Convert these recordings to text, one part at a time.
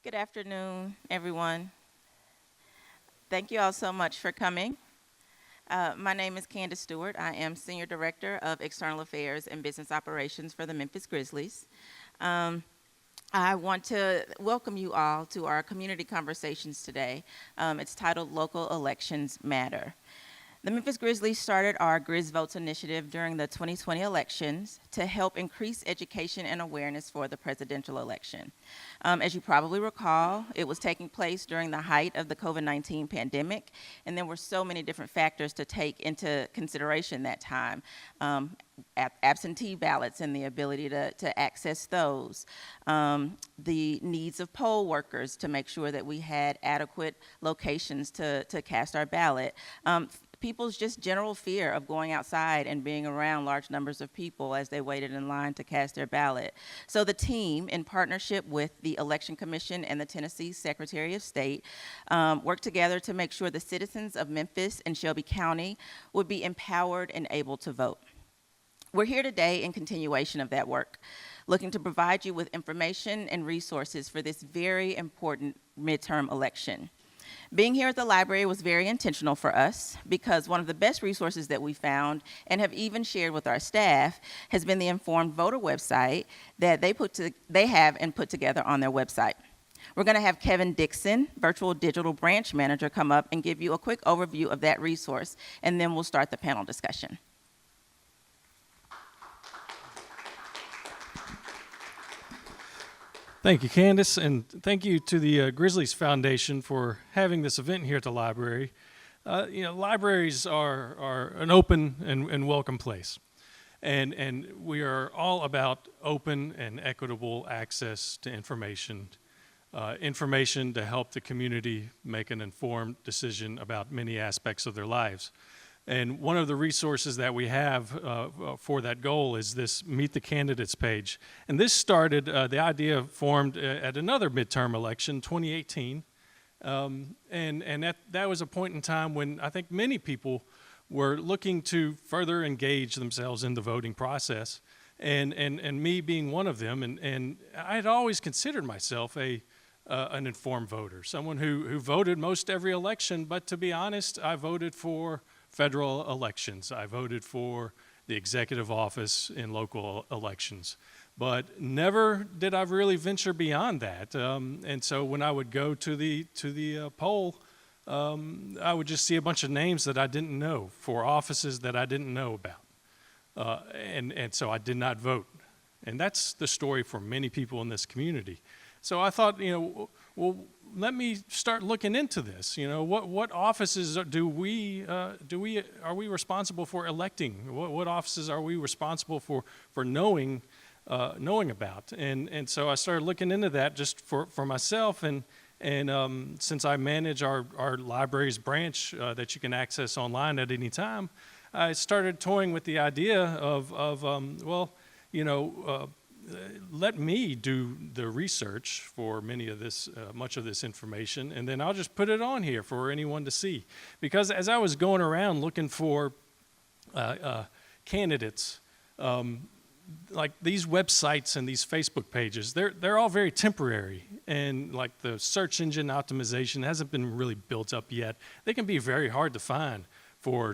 Good afternoon, everyone. Thank you all so much for coming. My name is Candace Stewart. I am Senior Director of External Affairs and Business Operations for the Memphis Grizzlies. Um, I want to welcome you all to our community conversations today. It's titled Local Elections Matter. The Memphis Grizzlies started our Grizz Votes initiative during the 2020 elections to help increase education and awareness for the presidential election. As you probably recall, it was taking place during the height of the COVID-19 pandemic, and there were so many different factors to take into consideration that time. Absentee ballots and the ability to access those, the needs of poll workers to make sure that we had adequate locations to cast our ballot, people's just general fear of going outside and being around large numbers of people as they waited in line to cast their ballot. So the team, in partnership with the Election Commission and the Tennessee Secretary of State, worked together to make sure the citizens of Memphis and Shelby County would be empowered and able to vote. We're here today in continuation of that work, looking to provide you with information and resources for this very important midterm election. Being here at the library was very intentional for us because one of the best resources that we found and have even shared with our staff has been the Informed Voter website that they have and put together on their website. We're going to have Kevin Dixon, Virtual Digital Branch Manager, come up and give you a quick overview of that resource, and then we'll start the panel discussion. Thank you, Candace, and thank you to the Grizzlies Foundation for having this event here at the library. Libraries are an open and welcome place, and we are all about open and equitable access to information to help the community make an informed decision about many aspects of their lives. And one of the resources that we have for that goal is this Meet the Candidates page. And this started, the idea formed at another midterm election, 2018. And that was a point in time when I think many people were looking to further engage themselves in the voting process. And me being one of them. And I had always considered myself an informed voter, someone who voted most every election. But to be honest, I voted for federal elections. I voted for the executive office in local elections, but never did I really venture beyond that. And so when I would go to the poll, I would just see a bunch of names that I didn't know for offices that I didn't know about, and so I did not vote. And that's the story for many people in this community. So I thought, well, let me start looking into this. What offices are we responsible for electing? What offices are we responsible for knowing about? And so I started looking into that just for myself. And since I manage our library's branch that you can access online at any time, I started toying with the idea of let me do the research for much of this information, and then I'll just put it on here for anyone to see. Because as I was going around looking for candidates, like these websites and these Facebook pages, they're all very temporary, and like the search engine optimization hasn't been really built up yet. They can be very hard to find for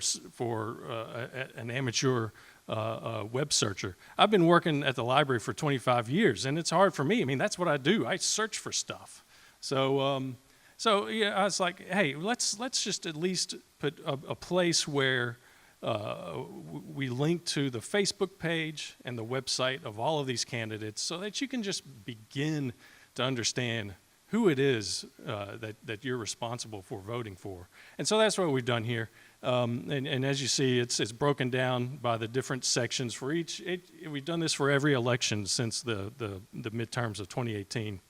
an amateur web searcher. I've been working at the library for 25 years, and it's hard for me. I mean, that's what I do. I search for stuff. So I was like, hey, let's just at least put a place where we link to the Facebook page and the website of all of these candidates, so that you can just begin to understand who it is that you're responsible for voting for. And so that's what we've done here. And as you see, it's broken down by the different sections for each. We've done this for every election since the midterms of 2018.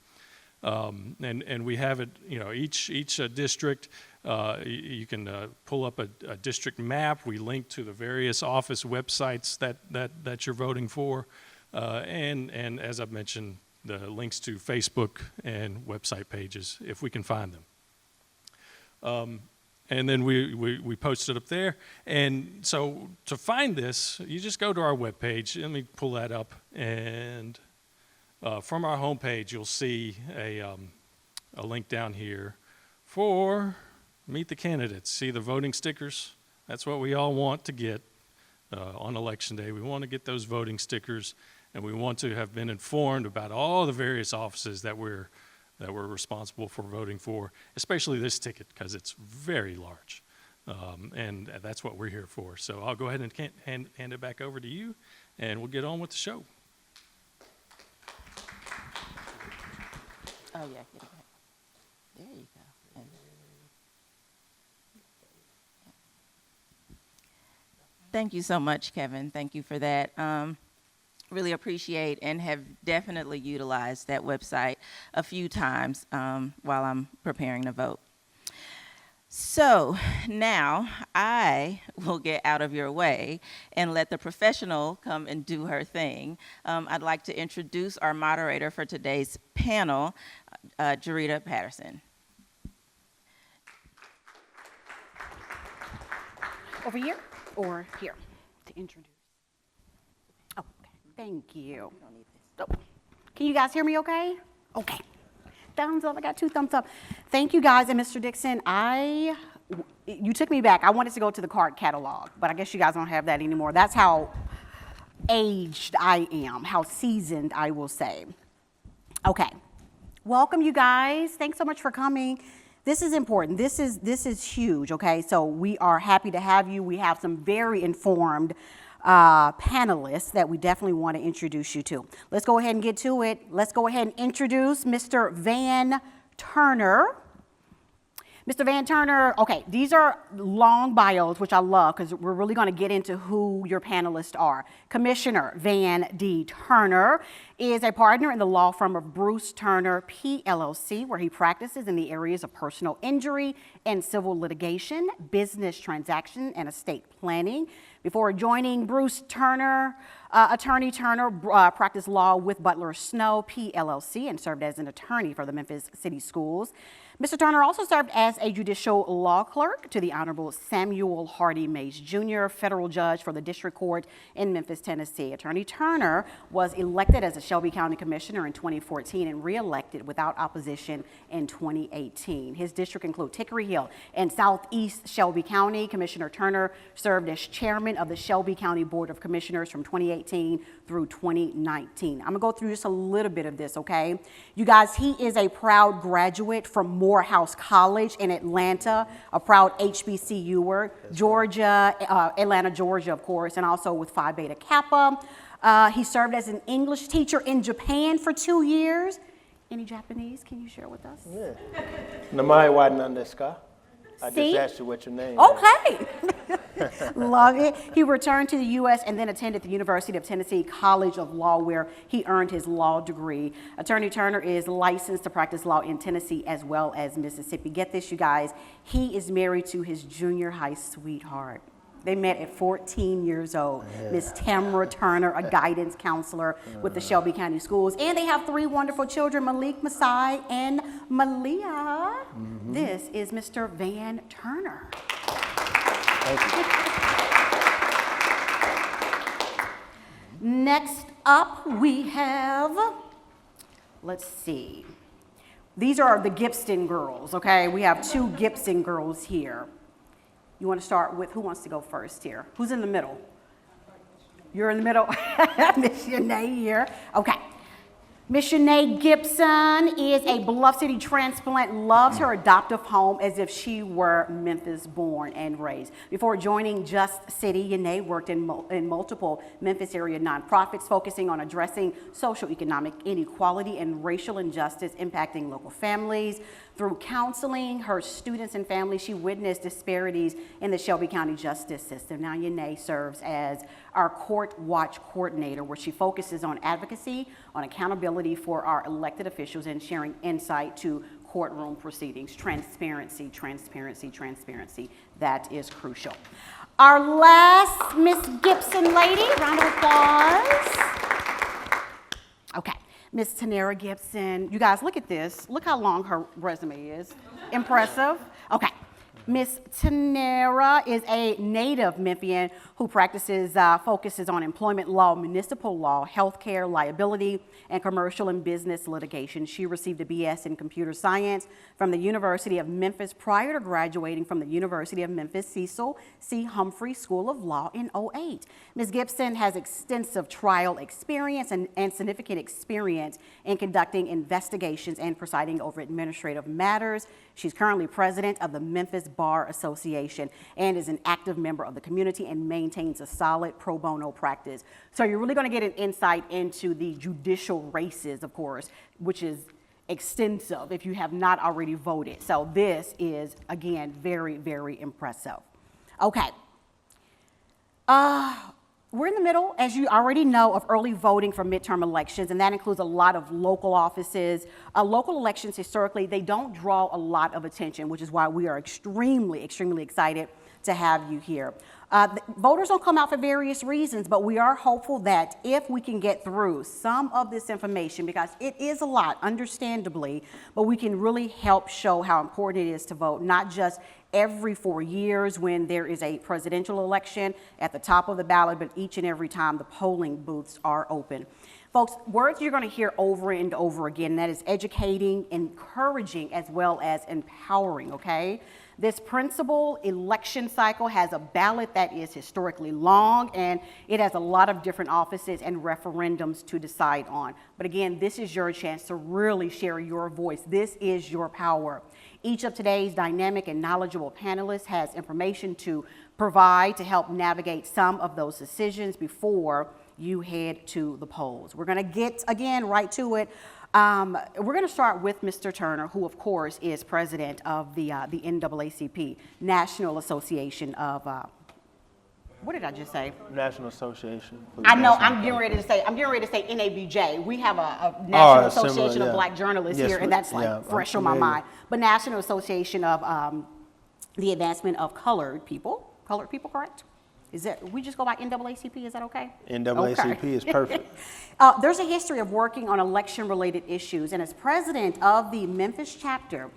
And we have it, each district, you can pull up a district map. We link to the various office websites that you're voting for. And as I've mentioned, the links to Facebook and website pages, if we can find them. And then we post it up there. And so to find this, you just go to our webpage. Let me pull that up. And from our homepage, you'll see a link down here for Meet the Candidates. See the voting stickers? That's what we all want to get on Election Day. We want to get those voting stickers, and we want to have been informed about all the various offices that we're responsible for voting for, especially this ticket, because it's very large. And that's what we're here for. So I'll go ahead and hand it back over to you, and we'll get on with the show. Oh, yeah, get it back. There you go. And thank you so much, Kevin. Thank you for that. Really appreciate and have definitely utilized that website a few times while I'm preparing to vote. So now I will get out of your way and let the professional come and do her thing. I'd like to introduce our moderator for today's panel, Jarita Patterson. Over here or here to introduce? Oh, okay. Thank you. don't need this. Oh. Can you guys hear me okay? Okay. Thumbs up. I got 2 thumbs up. Thank you guys. And Mr. Dixon, you took me back. I wanted to go to the card catalog, but I guess you guys don't have that anymore. That's how aged I am, how seasoned I will say. Okay. Welcome, you guys. Thanks so much for coming. This is important. This is huge, okay? So we are happy to have you. We have some very informed panelists that we definitely want to introduce you to. Let's go ahead and get to it. Let's go ahead and introduce Mr. Van Turner. Mr. Van Turner, okay, these are long bios, which I love because we're really going to get into who your panelists are. Commissioner Van D. Turner is a partner in the law firm of Bruce Turner PLLC, where he practices in the areas of personal injury and civil litigation, business transaction, and estate planning. Before joining Bruce Turner, Attorney Turner practiced law with Butler Snow PLLC and served as an attorney for the Memphis City Schools. Mr. Turner also served as a judicial law clerk to the Honorable Samuel Hardy Mays Jr., federal judge for the District Court in Memphis, Tennessee. Attorney Turner was elected as a Shelby County Commissioner in 2014 and re-elected without opposition in 2018. His district includes Hickory Hill and Southeast Shelby County. Commissioner Turner served as chairman of the Shelby County Board of Commissioners from 2018 through 2019. I'm gonna go through just a little bit of this, okay? You guys, he is a proud graduate from Morehouse College in Atlanta, a proud HBCUer, Georgia, Atlanta, Georgia, of course, and also with Phi Beta Kappa. He served as an English teacher in Japan for 2 years. Any Japanese? Can you share with us? Yeah. Namai wa nan desu ka? I See? just asked you what your name is. Okay. Love it. He returned to the U.S. and then attended the University of Tennessee College of Law, where he earned his law degree. Attorney Turner is licensed to practice law in Tennessee as well as Mississippi. Get this, you guys. He is married to his junior high sweetheart. They met at 14 years old. Miss Tamara Turner, a guidance counselor with the Shelby County Schools. And they have 3 wonderful children, Malik, Masai, and Malia. This is Mr. Van Turner. Thank you. Next up, we have, let's see. These are the Gibson Girls, okay? We have 2 Gibson Girls here. You want to start with, who wants to go first here? Who's in the middle? You're in the middle? Miss Shanae here. Okay. Miss Shanae Gibson is a Bluff City transplant, loves her adoptive home as if she were Memphis born and raised. Before joining Just City, Shanae worked in multiple Memphis area nonprofits focusing on addressing social economic inequality and racial injustice impacting local families. Through counseling her students and families, she witnessed disparities in the Shelby County justice system. Now, Shanae serves as our Court Watch Coordinator, where she focuses on advocacy, on accountability for our elected officials, and sharing insight to courtroom proceedings. Transparency, transparency, transparency. That is crucial. Our last Miss Gibson lady, round of applause. Okay. Miss Tanera Gibson. You guys, look at this. Look how long her resume is. Impressive. Okay. Miss Tanera is a native Memphian who focuses on employment law, municipal law, healthcare, liability, and commercial and business litigation. She received a BS in computer science from the University of Memphis prior to graduating from the University of Memphis Cecil C. Humphrey School of Law in '08. Ms. Gibson has extensive trial experience and significant experience in conducting investigations and presiding over administrative matters. She's currently president of the Memphis Bar Association and is an active member of the community and maintains a solid pro bono practice. So you're really going to get an insight into the judicial races, of course, which is extensive if you have not already voted. So this is, again, very, very impressive. Okay. We're in the middle, as you already know, of early voting for midterm elections, and that includes a lot of local offices. Local elections, historically, they don't draw a lot of attention, which is why we are extremely, extremely excited to have you here. Voters don't come out for various reasons, but we are hopeful that if we can get through some of this information, because it is a lot, understandably, but we can really help show how important it is to vote, not just every 4 years when there is a presidential election at the top of the ballot, but each and every time the polling booths are open. Folks, words you're going to hear over and over again, and that is educating, encouraging, as well as empowering, okay? This principal election cycle has a ballot that is historically long, and it has a lot of different offices and referendums to decide on. But again, this is your chance to really share your voice. This is your power. Each of today's dynamic and knowledgeable panelists has information to provide to help navigate some of those decisions before you head to the polls. We're going to get, again, right to it. We're going to start with Mr. Turner, who, of course, is president of the NAACP, National Association of, what did I just say? National Association. I know, I'm getting ready to say NABJ. We have a National Association of Black Journalists here, and that's like fresh on my mind. But National Association of the Advancement of Colored People, correct? Is that, we just go by NAACP, is that okay? NAACP is perfect. There's a history of working on election-related issues, and as president of the Memphis chapter,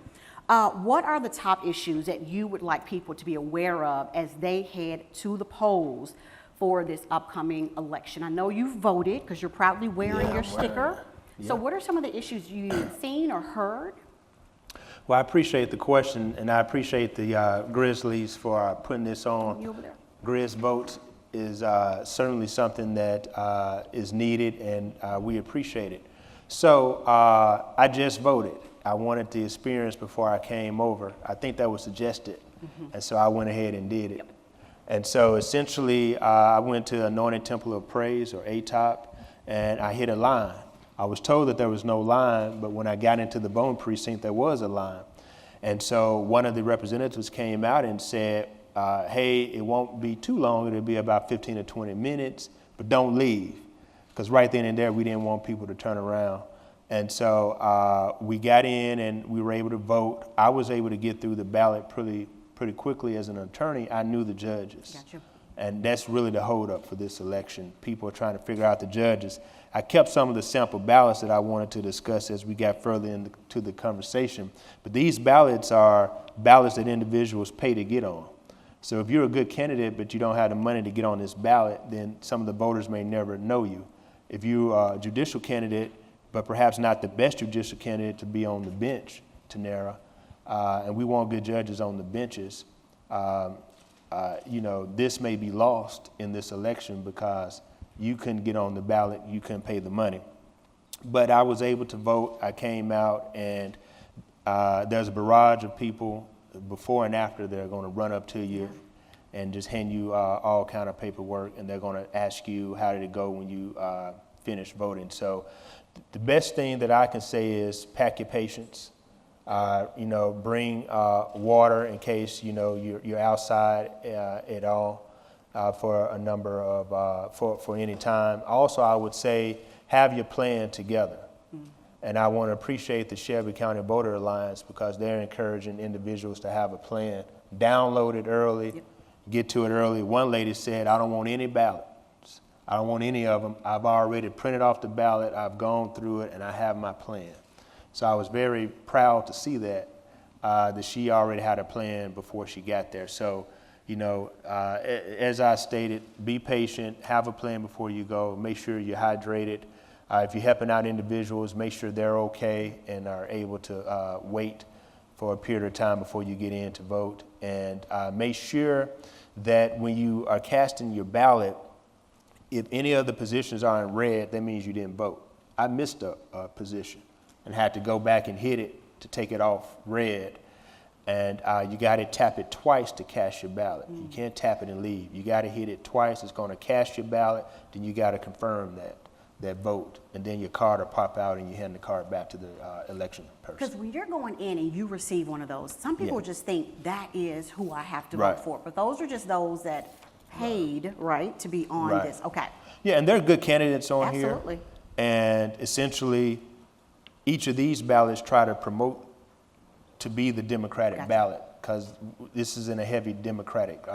what are the top issues that you would like people to be aware of as they head to the polls for this upcoming election? I know you've voted because you're proudly wearing your sticker. So what are some of the issues you've seen or heard? Well, I appreciate the question, and I appreciate the Grizzlies for putting this on. You over there? Grizz votes is certainly something that is needed, and we appreciate it. So I just voted. I wanted the experience before I came over. I think that was suggested, and so I went ahead and did it. Yep. And so essentially, I went to Anointed Temple of Praise, or ATOP, and I hit a line. I was told that there was no line, but when I got into the voting precinct, there was a line. And so one of the representatives came out and said, hey, it won't be too long. It'll be about 15 to 20 minutes, but don't leave. Because right then and there, we didn't want people to turn around. And so we got in and we were able to vote. I was able to get through the ballot pretty quickly as an attorney. I knew the judges. Gotcha. And that's really the holdup for this election. People are trying to figure out the judges. I kept some of the sample ballots that I wanted to discuss as we got further into the conversation. But these ballots are ballots that individuals pay to get on. So if you're a good candidate, but you don't have the money to get on this ballot, then some of the voters may never know you. If you're a judicial candidate, but perhaps not the best judicial candidate to be on the bench, Tanera, and we want good judges on the benches, this may be lost in this election because you couldn't get on the ballot, you couldn't pay the money. But I was able to vote. I came out, and there's a barrage of people before and after that are going to run up to you and just hand you all kind of paperwork, and they're going to ask you how did it go when you finish voting. So the best thing that I can say is pack your patience. Bring water in case you're outside at all for a number of for any time. Also, I would say have your plan together. And I want to appreciate the Shelby County Voter Alliance because they're encouraging individuals to have a plan. Download it early, get to it early. One lady said, I don't want any ballots. I don't want any of them. I've already printed off the ballot. I've gone through it, and I have my plan. So I was very proud to see that. that she already had a plan before she got there. So, you know, as I stated, be patient, have a plan before you go, make sure you're hydrated. If you're helping out individuals, make sure they're okay and are able to wait for a period of time before you get in to vote. And make sure that when you are casting your ballot, if any of the positions are in red, that means you didn't vote. I missed a position and had to go back and hit it to take it off red. And you got to tap it twice to cast your ballot. You can't tap it and leave. You got to hit it twice. It's going to cast your ballot. Then you got to confirm that vote. And then your card will pop out and you hand the card back to the election Because person. when you're going in and you receive one of those, some people Yeah. just think that is who I have to Right. vote for. But those are just those that paid, right, to be on Right. this. Okay. Yeah, and there are good candidates on here. Absolutely. And essentially, each of these ballots try to promote to be the Democratic Gotcha. ballot, because this is in a heavy Democratic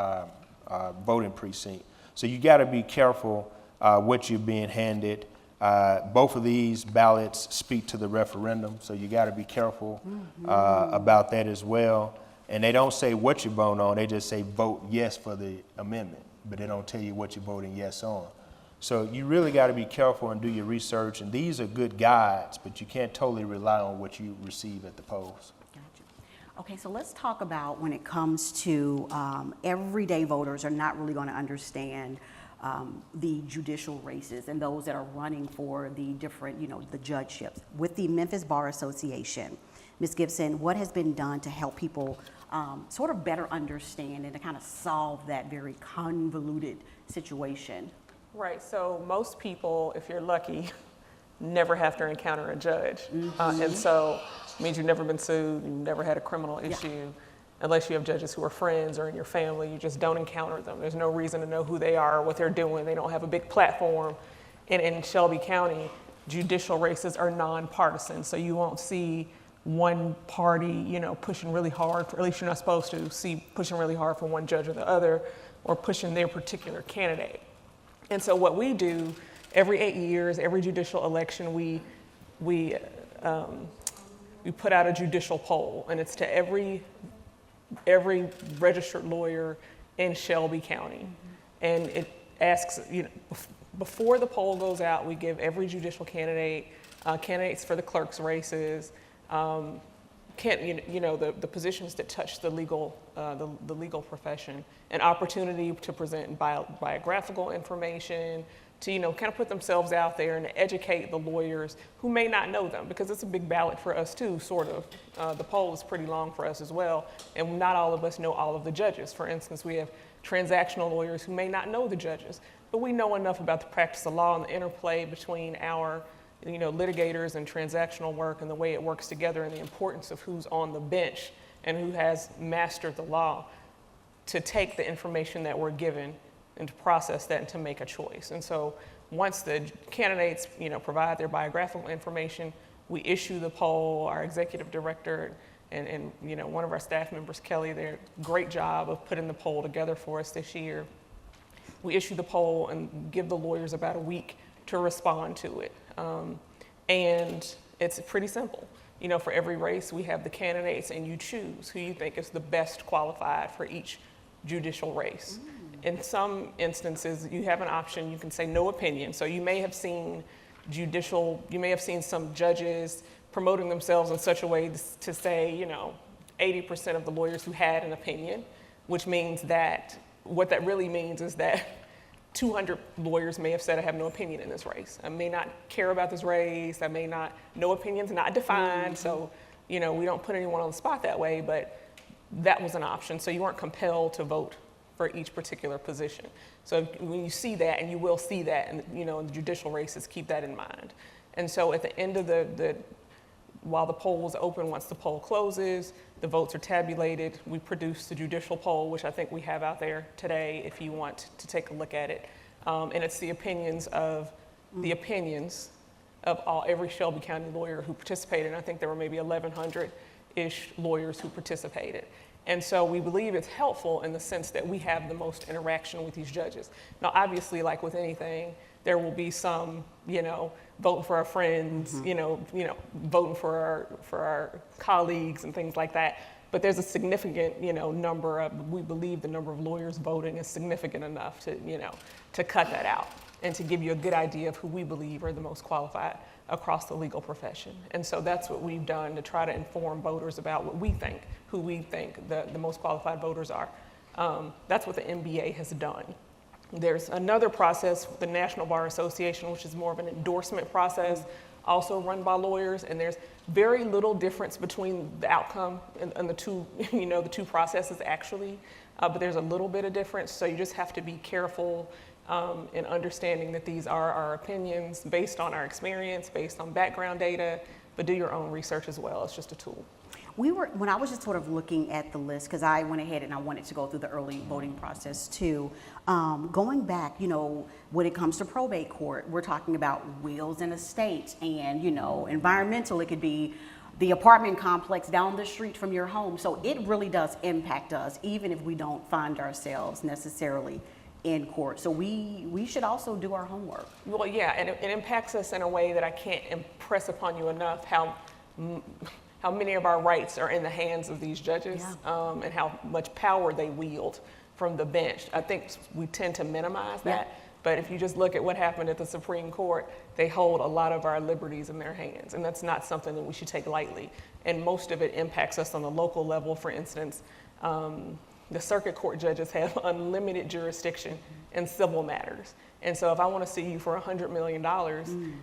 voting precinct. So you got to be careful what you're being handed. Both of these ballots speak to the referendum, so you got to be careful about that as well. And they don't say what you vote on, they just say vote yes for the amendment, but they don't tell you what you're voting yes on. So you really got to be careful and do your research, and these are good guides, but you can't totally rely on what you receive at the polls. Gotcha. Okay, so let's talk about when it comes to everyday voters are not really going to understand the judicial races and those that are running for the different, you know, the judgeships. With the Memphis Bar Association, Ms. Gibson, what has been done to help people sort of better understand and to kind of solve that very convoluted situation? Right, so most people, if you're lucky, never have to encounter a judge. And so it means you've never been sued, you've never had a criminal issue. Unless you have judges who are friends or in your family, you just don't encounter them. There's no reason to know who they are, what they're doing. They don't have a big platform. And in Shelby County, judicial races are nonpartisan, so you won't see one party, you know, pushing really hard, or at least you're not supposed to see pushing really hard for one judge or the other, or pushing their particular candidate. And so what we do every 8 years, every judicial election, we put out a judicial poll, and it's to every registered lawyer in Shelby County. And it asks, you know, before the poll goes out, we give every judicial candidate, candidates for the clerk's races, the positions that touch the legal profession, an opportunity to present biographical information, to, you know, kind of put themselves out there and educate the lawyers who may not know them, because it's a big ballot for us too, sort of. The poll is pretty long for us as well, and not all of us know all of the judges. For instance, we have transactional lawyers who may not know the judges, but we know enough about the practice of law and the interplay between our, you know, litigators and transactional work and the way it works together, and the importance of who's on the bench and who has mastered the law, to take the information that we're given and to process that and to make a choice. And so once the candidates, you know, provide their biographical information, we issue the poll. Our executive director and you know, one of our staff members, Kelly, they're great job of putting the poll together for us this year. We issue the poll and give the lawyers about a week to respond to it. And it's pretty simple. You know, for every race, we have the candidates, and you choose who you think is the best qualified for each judicial race. In some instances, you have an option, you can say no opinion. So you may have seen some judges promoting themselves in such a way to say, you know, 80% of the lawyers who had an opinion, which means that, what that really means is that 200 lawyers may have said, I have no opinion in this race. I may not care about this race. No opinion's not defined. So, you know, we don't put anyone on the spot that way, but that was an option. So you weren't compelled to vote for each particular position. So when you see that, and you will see that, and you know, in the judicial races, keep that in mind. And so at the end of while the poll is open, once the poll closes, the votes are tabulated, we produce the judicial poll, which I think we have out there today if you want to take a look at it. And it's the opinions of every Shelby County lawyer who participated. And I think there were maybe 1,100-ish lawyers who participated. And so we believe it's helpful in the sense that we have the most interaction with these judges. Now, obviously, like with anything, there will be some, you know, voting for our friends, you know, voting for our colleagues and things like that. But there's a significant, number of, we believe the number of lawyers voting is significant enough to, to cut that out and to give you a good idea of who we believe are the most qualified across the legal profession. And so that's what we've done to try to inform voters about what we think, who we think the most qualified voters are. That's what the NBA has done. There's another process, the National Bar Association, which is more of an endorsement process, also run by lawyers, and there's very little difference between the outcome and the two, the two processes actually, but there's a little bit of difference, so you just have to be careful in understanding that these are our opinions based on our experience, based on background data, but do your own research as well. It's just a tool. When I was just sort of looking at the list, because I went ahead and I wanted to go through the early voting process too, going back, when it comes to probate court, we're talking about wills and estates and, environmental, it could be the apartment complex down the street from your home. So it really does impact us, even if we don't find ourselves necessarily in court. So we should also do our homework. Well, yeah, and it impacts us in a way that I can't impress upon you enough how many of our rights are in the hands of these judges, and how much power they wield from the bench. I think we tend to minimize that, but if you just look at what happened at the Supreme Court, they hold a lot of our liberties in their hands, and that's not something that we should take lightly. And most of it impacts us on the local level. For instance, the circuit court judges have unlimited jurisdiction in civil matters. And so if I want to sue you for $100 million,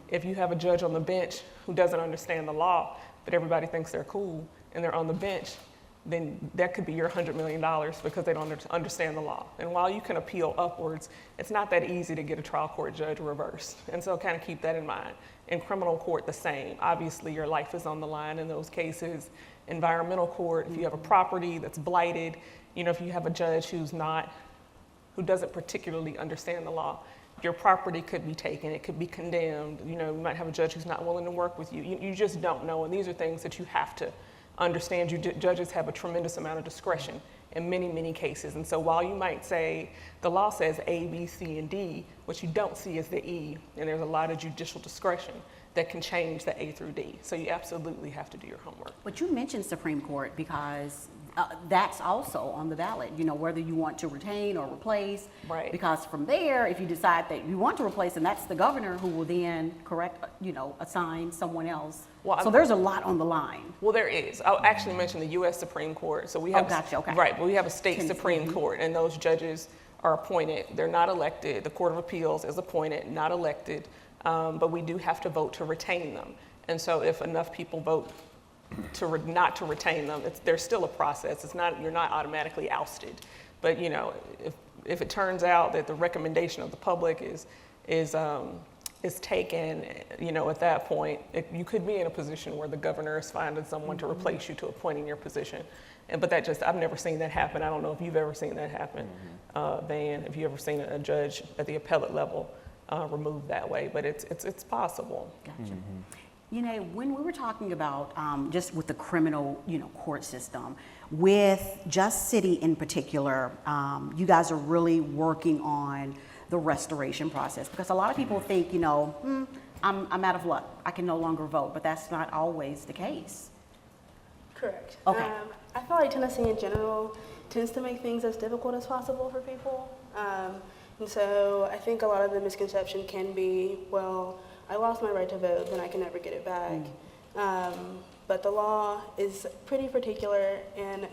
if you have a judge on the bench who doesn't understand the law, but everybody thinks they're cool and they're on the bench, then that could be your $100 million because they don't understand the law. And while you can appeal upwards, it's not that easy to get a trial court judge reversed. And so kind of keep that in mind. In criminal court, the same. Obviously, your life is on the line in those cases. Environmental court, if you have a property that's blighted, if you have a judge who doesn't particularly understand the law, your property could be taken, it could be condemned. You might have a judge who's not willing to work with you. You just don't know, and these are things that you have to understand. Judges have a tremendous amount of discretion in many, many cases. And so while you might say the law says A, B, C, and D, what you don't see is the E, and there's a lot of judicial discretion that can change the A through D. So you absolutely have to do your homework. But you mentioned Supreme Court because that's also on the ballot, whether you want to retain or replace. Right. Because from there, if you decide that you want to replace, and that's the governor who will then assign someone else. Well, so there's a lot on the line. Well, there is. I'll actually mention the U.S. Supreme Court. So we have, gotcha, okay. Right, but we have a state Supreme Court, and those judges are appointed. They're not elected. The Court of Appeals is appointed, not elected, but we do have to vote to retain them. And so if enough people vote not to retain them, there's still a process. You're not automatically ousted. But if it turns out that the recommendation of the public is taken, at that point, you could be in a position where the governor is finding someone to replace you to appointing your position. But I've never seen that happen. I don't know if you've ever seen that happen, Van. Have you ever seen a judge at the appellate level removed that way? But it's possible. Gotcha. When we were talking about just with the criminal, court system, with Just City in particular, you guys are really working on the restoration process, because a lot of people think, I'm out of luck. I can no longer vote, but that's not always the case. Correct. Okay. I feel like Tennessee in general tends to make things as difficult as possible for people. And so I think a lot of the misconception can be, well, I lost my right to vote, then I can never get it back. But the law is pretty particular and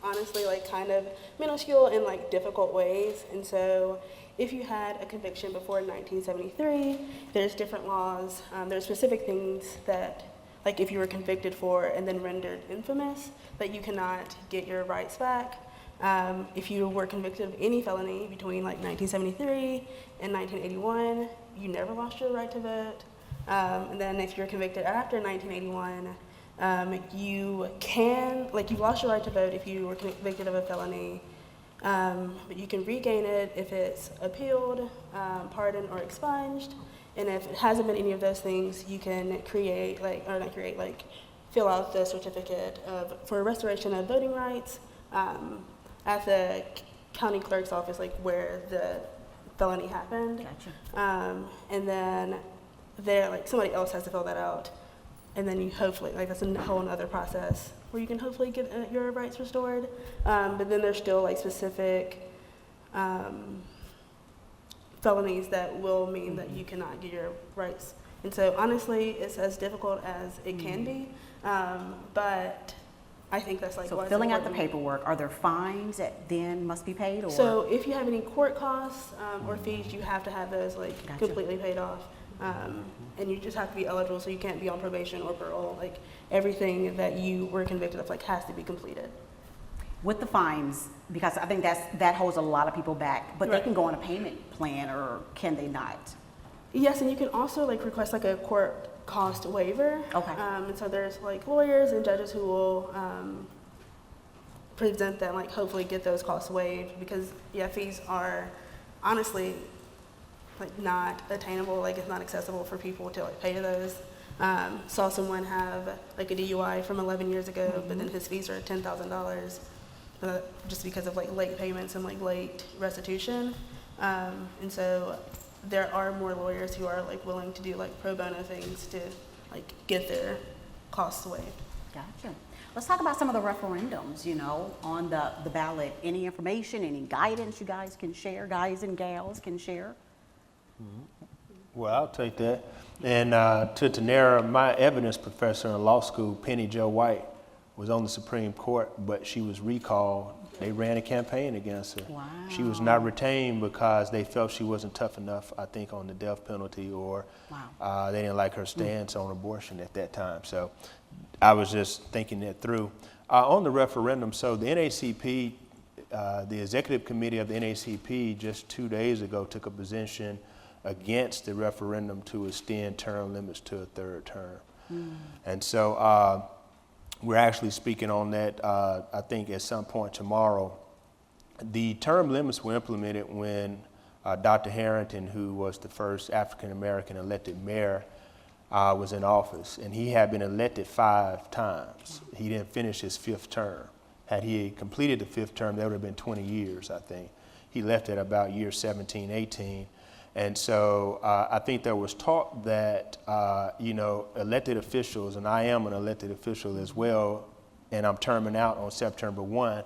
honestly kind of minuscule in difficult ways. And so if you had a conviction before 1973, there's different laws. There's specific things that, if you were convicted for and then rendered infamous, that you cannot get your rights back. If you were convicted of any felony between 1973 and 1981, you never lost your right to vote. And then if you're convicted after 1981, you can, you've lost your right to vote if you were convicted of a felony, but you can regain it if it's appealed, pardoned, or expunged. And if it hasn't been any of those things, you can fill out the certificate for restoration of voting rights at the county clerk's office, where the felony happened. Gotcha. And then somebody else has to fill that out and then you hopefully, like that's a whole other process where you can hopefully get your rights restored. But then there's still like specific felonies that will mean that you cannot get your rights. And so honestly, it's as difficult as it can be, but I think that's like So why it's filling out the important. paperwork, are there fines that then must be paid, or? So if you have any court costs or fees, you have to have those like Gotcha. completely paid off. And you just have to be eligible, so you can't be on probation or parole. Like everything that you were convicted of like has to be completed. With the fines, because I think that holds a lot of people back, but they Right. can go on a payment plan, or can they not? Yes, and you can also like request like a court cost waiver. Okay. And so there's like lawyers and judges who will present that, like hopefully get those costs waived, because yeah, fees are honestly like not attainable. Like it's not accessible for people to like pay those. Saw someone have like a DUI from 11 years ago, but then his fees are $10,000 just because of like late payments and like late restitution. And so there are more lawyers who are like willing to do like pro bono things to like get their costs waived. Gotcha. Let's talk about some of the referendums, on the ballot. Any information, any guidance you guys can share, guys and gals can share? Well, I'll take that. And to Tanera, my evidence professor in law school, Penny Jo White, was on the Supreme Court, but she was recalled. They ran a campaign against her. Wow. She was not retained because they felt she wasn't tough enough, I think, on the death penalty, or Wow. they didn't like her stance on abortion at that time. So I was just thinking that through. On the referendum, so the NACP, the executive committee of the NACP just 2 days ago took a position against the referendum to extend term limits to a third term. And so we're actually speaking on that, I think, at some point tomorrow. The term limits were implemented when Dr. Harrington, who was the first African-American elected mayor, was in office, and he had been elected 5 times. He didn't finish his 5th term. Had he completed the 5th term, that would have been 20 years, I think. He left at about year 17, 18. And so I think there was talk that, elected officials, and I am an elected official as well, and I'm terming out on September 1,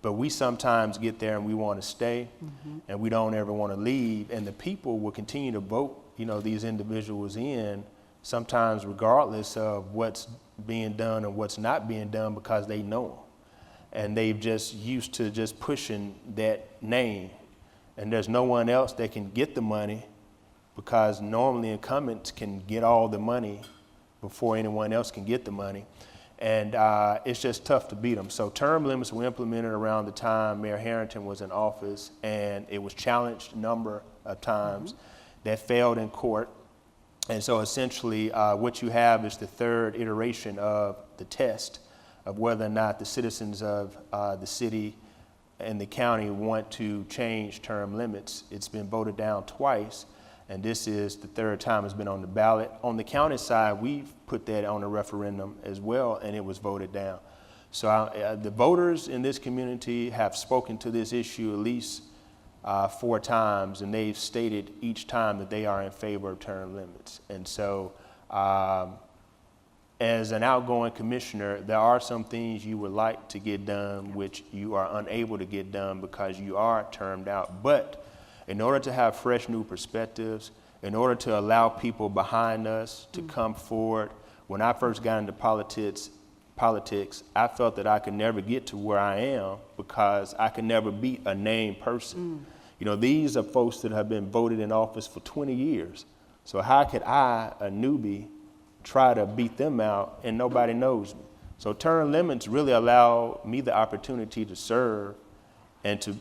but we sometimes get there and we want to stay, and we don't ever want to leave, and the people will continue to vote, these individuals in, sometimes regardless of what's being done and what's not being done, because they know them. And they've just used to just pushing that name. And there's no one else that can get the money, because normally incumbents can get all the money before anyone else can get the money. And it's just tough to beat them. So term limits were implemented around the time Mayor Harrington was in office, and it was challenged a number of times. That failed in court. And so essentially what you have is the 3rd iteration of the test of whether or not the citizens of the city and the county want to change term limits. It's been voted down twice, and this is the 3rd time it's been on the ballot. On the county side, we've put that on a referendum as well, and it was voted down. So the voters in this community have spoken to this issue at least 4 times, and they've stated each time that they are in favor of term limits. And so as an outgoing commissioner, there are some things you would like to get done which you are unable to get done because you are termed out. But in order to have fresh new perspectives, in order to allow people behind us to come forward, when I first got into politics, I felt that I could never get to where I am because I could never beat a named person. These are folks that have been voted in office for 20 years. So how could I, a newbie, try to beat them out and nobody knows me? So term limits really allow me the opportunity to serve and to,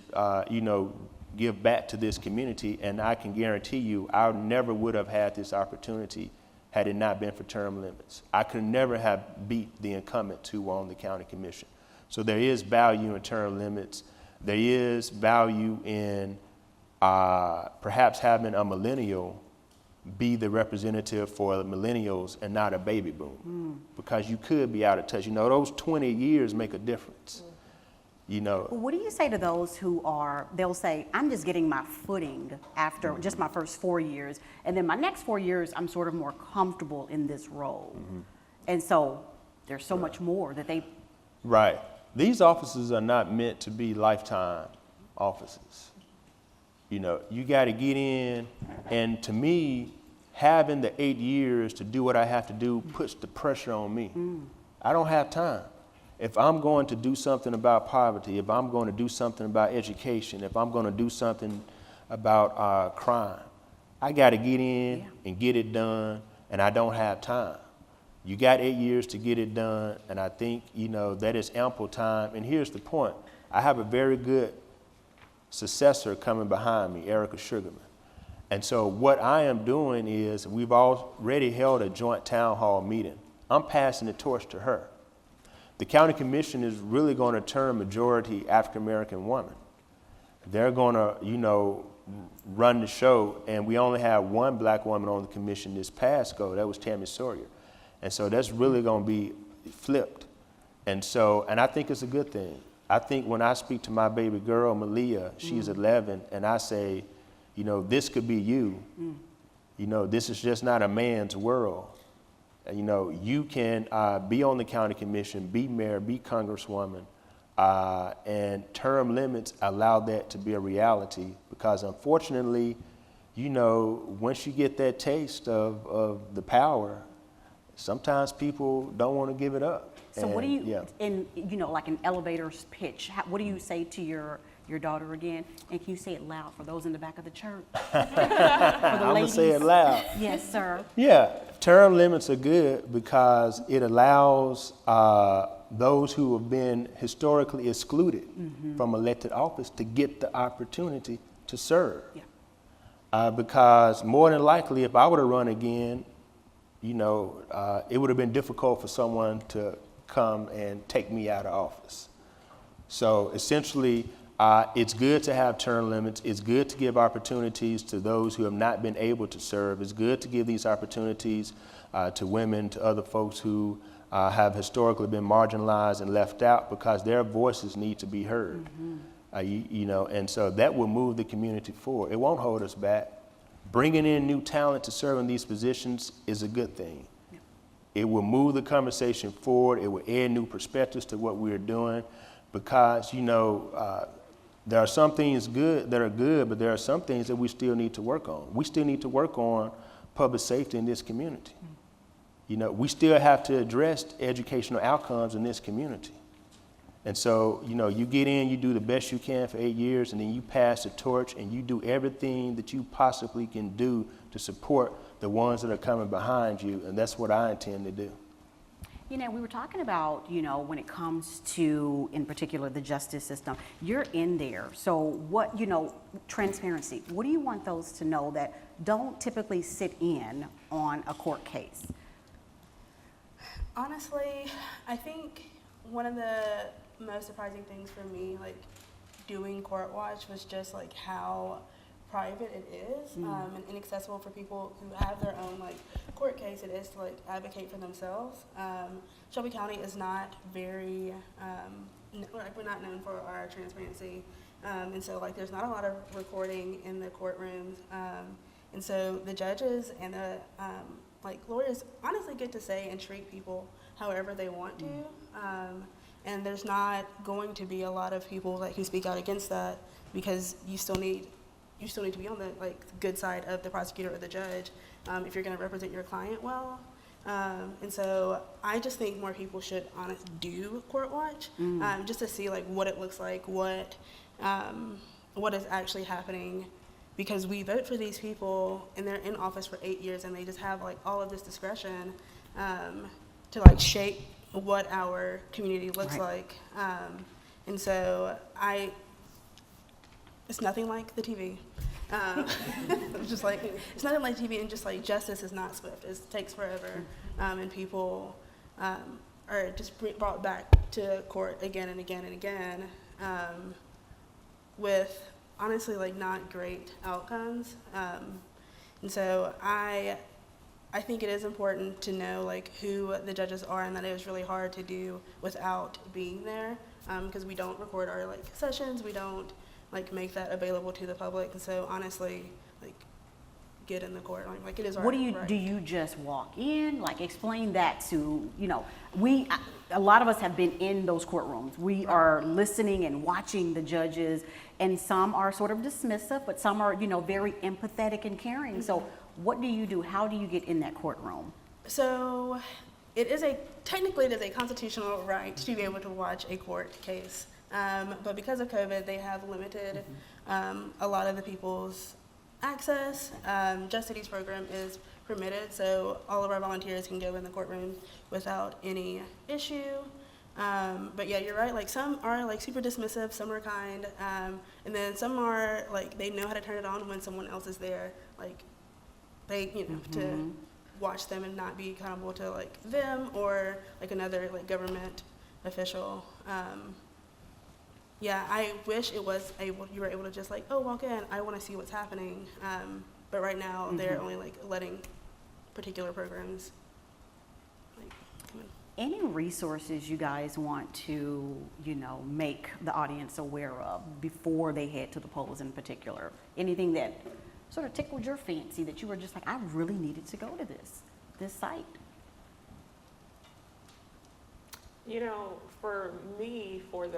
give back to this community. And I can guarantee you, I never would have had this opportunity had it not been for term limits. I could never have beat the incumbents who were on the county commission. So there is value in term limits. There is value in perhaps having a millennial be the representative for the millennials and not a baby boom, because you could be out of touch. Those 20 years make a difference. What do you say to those who they'll say, I'm just getting my footing after just my first 4 years, and then my next 4 years, I'm sort of more comfortable in this role. And so there's so much more that they, Right. These offices are not meant to be lifetime offices. You know, you got to get in, and to me, having the 8 years to do what I have to do puts the pressure on me. I don't have time. If I'm going to do something about poverty, if I'm going to do something about education, if I'm going to do something about crime, I got to get in and get it done, and I don't have time. You got 8 years to get it done, and I think, you know, that is ample time. And here's the point. I have a very good successor coming behind me, Erica Sugarman. And so what I am doing is we've already held a joint town hall meeting. I'm passing the torch to her. The county commission is really going to turn majority African-American women. They're going to, you know, run the show, and we only have one black woman on the commission this past go. That was Tammy Sawyer. And so that's really going to be flipped. And so, and I think it's a good thing. I think when I speak to my baby girl, Malia, she's 11, and I say, you know, this could be you. You know, this is just not a man's world. And, you know, you can be on the county commission, be mayor, be congresswoman, and term limits allow that to be a reality, because unfortunately, you know, once you get that taste of the power, sometimes people don't want to give it up. so what do you, in, you know, like an elevator's pitch, what do you say to your daughter again? And can you say it loud for those in the back of the church? For the I'm going to say it loud. Yes, sir. Yeah, term limits are good because it allows those who have been historically excluded from elected office to get the opportunity to serve. Yeah. Because more than likely, if I were to run again, you know, it would have been difficult for someone to come and take me out of office. So essentially, it's good to have term limits. It's good to give opportunities to those who have not been able to serve. It's good to give these opportunities to women, to other folks who have historically been marginalized and left out, because their voices need to be heard. You know, and so that will move the community forward. It won't hold us back. Bringing in new talent to serve in these positions is a good thing. It will move the conversation forward. It will add new perspectives to what we're doing, because, you know, there are some things that are good, but there are some things that we still need to work on. We still need to work on public safety in this community. You know, we still have to address educational outcomes in this community. And so, you know, you get in, you do the best you can for 8 years, and then you pass the torch and you do everything that you possibly can do to support the ones that are coming behind you, and that's what I intend to do. You know, we were talking about, you know, when it comes to, in particular, the justice system, you're in there. So what, you know, transparency, what do you want those to know that don't typically sit in on a court case? Honestly, I think one of the most surprising things for me, like doing Court Watch, was just like how private it is and inaccessible for people who have their own like court case. It is to like advocate for themselves. Shelby County is not very, like we're not known for our transparency, and so like there's not a lot of recording in the courtrooms, and so the judges and the like lawyers honestly get to say and treat people however they want to, and there's not going to be a lot of people that can speak out against that, because you still need to be on the like good side of the prosecutor or the judge if you're going to represent your client well. And so I just think more people should do Court Watch, just to see like what it looks like, what is actually happening, because we vote for these people and they're in office for 8 years and they just have like all of this discretion to like shape what our community looks like. And so it's nothing like the TV. Just like, it's nothing like TV, and just like justice is not swift. It takes forever, and people are just brought back to court again and again and again, with honestly like not great outcomes. And so I think it is important to know like who the judges are, and that it was really hard to do without being there, because we don't record our like sessions, we don't like make that available to the public. And so honestly, like get in the court. Like it is our What do you, right. do you just walk in? Like, explain that to, a lot of us have been in those courtrooms. We are listening and watching the judges, and some are sort of dismissive, but some are, very empathetic and caring. So what do you do? How do you get in that courtroom? So technically it is a constitutional right to be able to watch a court case. But because of COVID, they have limited a lot of the people's access. Just Cities program is permitted, so all of our volunteers can go in the courtroom without any issue. But yeah, you're right, like some are like super dismissive, some are kind, and then some are like, they know how to turn it on when someone else is there, like they, to watch them and not be accountable to like them or like another like government official. Yeah, I wish you were able to just like, oh, walk in, I want to see what's happening. But right now they're only like letting particular programs like come in. Any resources you guys want to, make the audience aware of before they head to the polls in particular? Anything that sort of tickled your fancy that you were just like, I really needed to go to this site? For me, for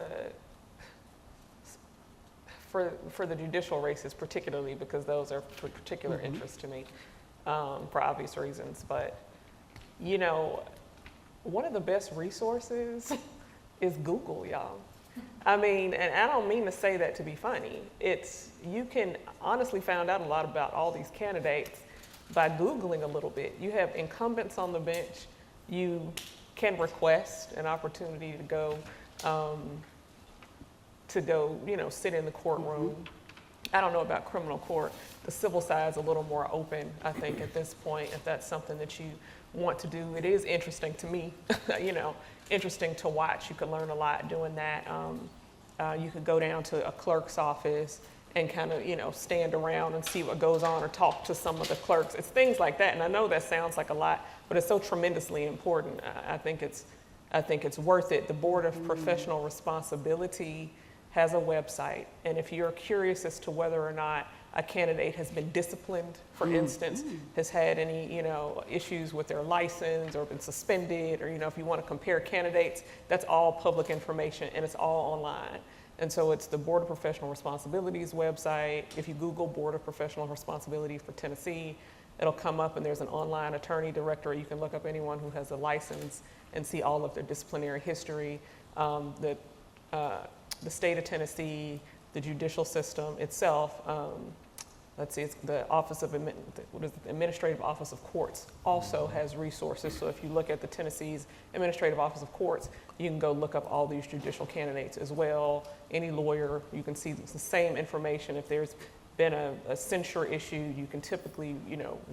the judicial races particularly, because those are of particular interest to me, for obvious reasons. But, one of the best resources is Google, y'all. I mean, and I don't mean to say that to be funny. You can honestly find out a lot about all these candidates by Googling a little bit. You have incumbents on the bench. You can request an opportunity to go, sit in the courtroom. I don't know about criminal court. The civil side's a little more open, I think, at this point, if that's something that you want to do. It is interesting to me, interesting to watch. You could learn a lot doing that. You could go down to a clerk's office and kind of, stand around and see what goes on or talk to some of the clerks. It's things like that. And I know that sounds like a lot, but it's so tremendously important. I think it's worth it. The Board of Professional Responsibility has a website, and if you're curious as to whether or not a candidate has been disciplined, for instance, has had any, issues with their license or been suspended, or, if you want to compare candidates, that's all public information and it's all online. And so it's the Board of Professional Responsibilities website. If you Google Board of Professional Responsibility for Tennessee, it'll come up, and there's an online attorney directory. You can look up anyone who has a license and see all of their disciplinary history. The state of Tennessee, the judicial system itself, it's the Office of Administrative Office of Courts also has resources. So if you look at the Tennessee's Administrative Office of Courts, you can go look up all these judicial candidates as well. Any lawyer, you can see the same information. If there's been a censure issue, you can typically,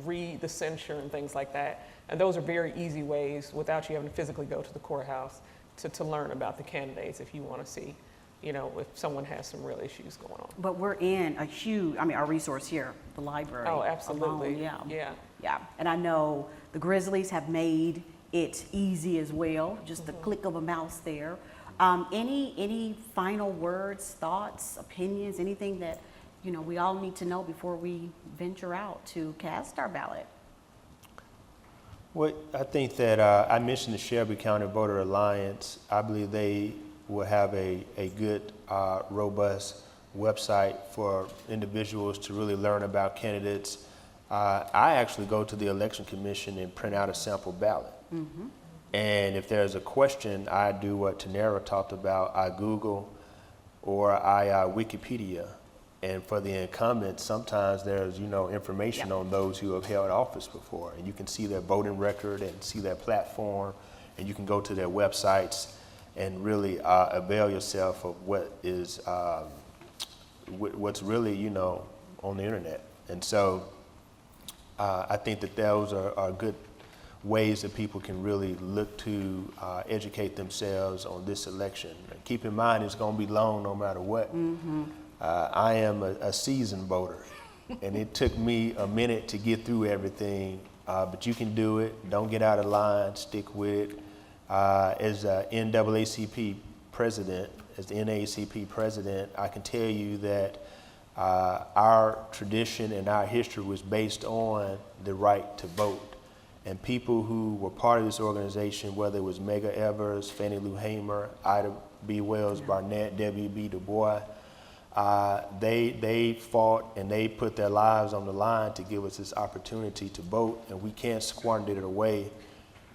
read the censure and things like that. And those are very easy ways, without you having to physically go to the courthouse, to learn about the candidates if you want to see, if someone has some real issues going on. But we're in a huge, our resource here, the library. Oh, absolutely. Alone, Yeah. And I know the Grizzlies have made it easy as well, just the click of a mouse there. Any final words, thoughts, opinions, anything that, we all need to know before we venture out to cast our ballot? Well, I think that I mentioned the Shelby County Voter Alliance. I believe they will have a good, robust website for individuals to really learn about candidates. I actually go to the Election Commission and print out a sample ballot. And if there's a question, I do what Tanera talked about. I Google or I Wikipedia. And for the incumbents, sometimes there's, information on those who have held office before. And you can see their voting record and see their platform. And you can go to their websites and really avail yourself of what is, what's really, on the internet. And so I think that those are good ways that people can really look to educate themselves on this election. And keep in mind, it's going to be long no matter what. I am a seasoned voter, and it took me a minute to get through everything, but you can do it. Don't get out of line, stick with it. As the NAACP president, I can tell you that Our tradition and our history was based on the right to vote. And people who were part of this organization, whether it was Medgar Evers, Fannie Lou Hamer, Ida B. Wells Barnett, W.B. Du Bois, they fought and they put their lives on the line to give us this opportunity to vote, and we can't squander it away.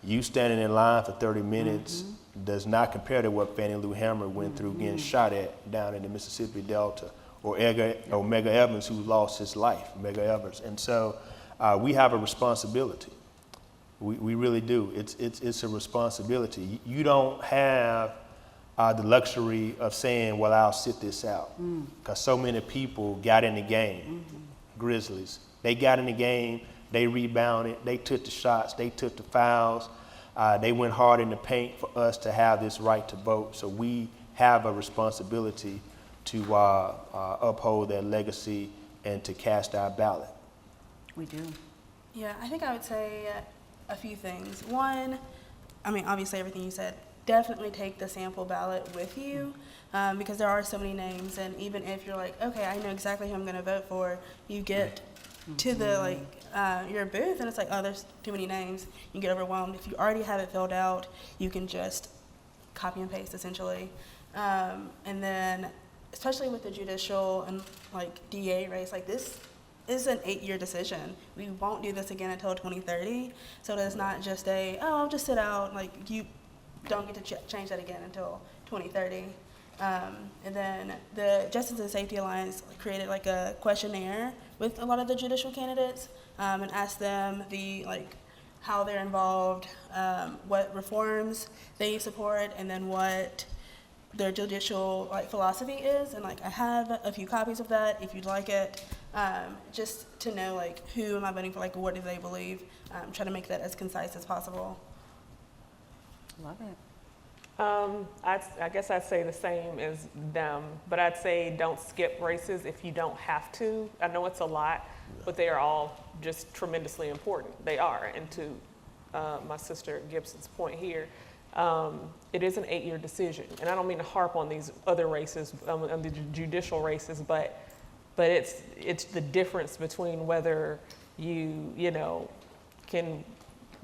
You standing in line for 30 minutes does not compare to what Fannie Lou Hamer went through getting shot at down in the Mississippi Delta, or Medgar Evers, who lost his life, Medgar Evers. And so we have a responsibility. We really do. It's a responsibility. You don't have the luxury of saying, well, I'll sit this out. Because so many people got in the game. Grizzlies, they got in the game, they rebounded, they took the shots, they took the fouls, they went hard in the paint for us to have this right to vote. So we have a responsibility to uphold their legacy and to cast our ballot. We do. Yeah, I think I would say a few things. One, I mean, obviously everything you said, definitely take the sample ballot with you, because there are so many names, and even if you're like, okay, I know exactly who I'm going to vote for, you get to the your booth and it's like, oh, there's too many names. You get overwhelmed. If you already have it filled out, you can just copy and paste essentially. And then, especially with the judicial and DA race, this is an 8-year decision. We won't do this again until 2030. So it's not just I'll just sit out. You don't get to change that again until 2030. And then the Justice and Safety Alliance created a questionnaire with a lot of the judicial candidates, and asked them how they're involved, what reforms they support, and then what their judicial philosophy is. And I have a few copies of that if you'd like it, just to know who am I voting for, what do they believe. Try to make that as concise as possible. Love it. I guess I'd say the same as them, but I'd say don't skip races if you don't have to. I know it's a lot, but they are all just tremendously important. They are. And to my sister Gibson's point here, it is an 8-year decision. And I don't mean to harp on these other races, on the judicial races, but it's the difference between whether you can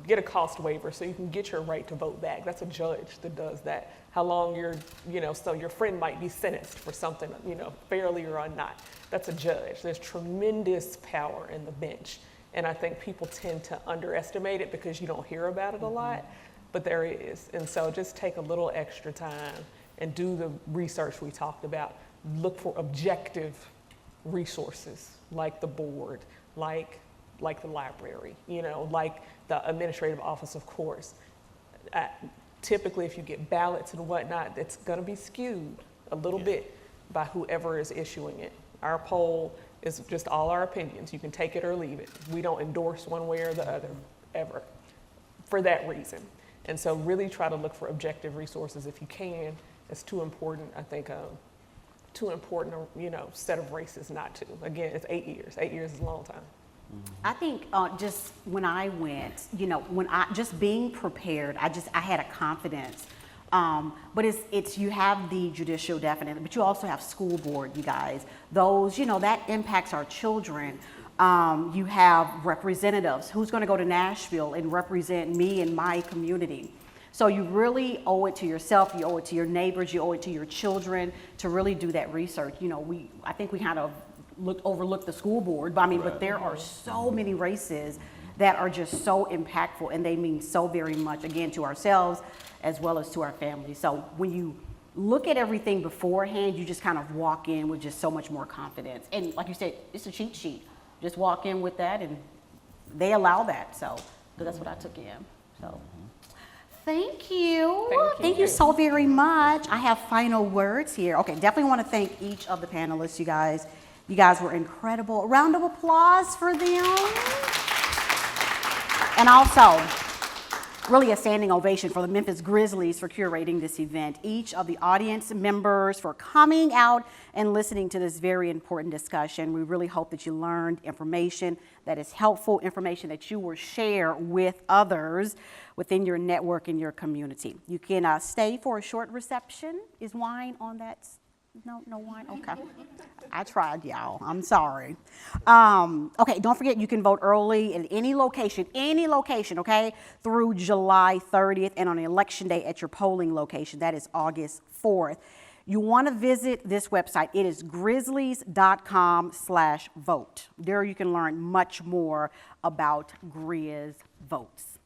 get a cost waiver so you can get your right to vote back. That's a judge that does that. How long so your friend might be sentenced for something, fairly or not. That's a judge. There's tremendous power in the bench. And I think people tend to underestimate it because you don't hear about it a lot, but there is. And so just take a little extra time and do the research we talked about. Look for objective resources like the board, like the library, like the administrative office, of course. Typically, if you get ballots and whatnot, it's going to be skewed a little bit by whoever is issuing it. Our poll is just all our opinions. You can take it or leave it. We don't endorse one way or the other, ever, for that reason. And so really try to look for objective resources if you can. It's too important, I think, too important, set of races not to. Again, it's 8 years. 8 years is a long time. I think just when I went, when I just being prepared, I had a confidence. But it's you have the judicial definitely, but you also have school board, you guys. Those, that impacts our children. You have representatives. Who's going to go to Nashville and represent me and my community? So you really owe it to yourself, you owe it to your neighbors, you owe it to your children to really do that research. I think we kind of overlook the school board, but there are so many races that are just so impactful, and they mean so very much, again, to ourselves as well as to our families. So when you look at everything beforehand, you just kind of walk in with just so much more confidence. And like you said, it's a cheat sheet. Just walk in with that, and they allow that. So that's what I took in. So thank you. Thank you so very much. I have final words here. Okay, definitely want to thank each of the panelists, you guys. You guys were incredible. A round of applause for them. And also, really a standing ovation for the Memphis Grizzlies for curating this event. Each of the audience members for coming out and listening to this very important discussion. We really hope that you learned information that is helpful, information that you will share with others within your network and your community. You can stay for a short reception. Is wine on that No wine? Okay. I tried, y'all. I'm sorry. Okay, don't forget you can vote early in any location, okay, through July 30th and on election day at your polling location. That is August 4th. You want to visit this website. It is grizzlies.com/vote. There you can learn much more about Grizz votes.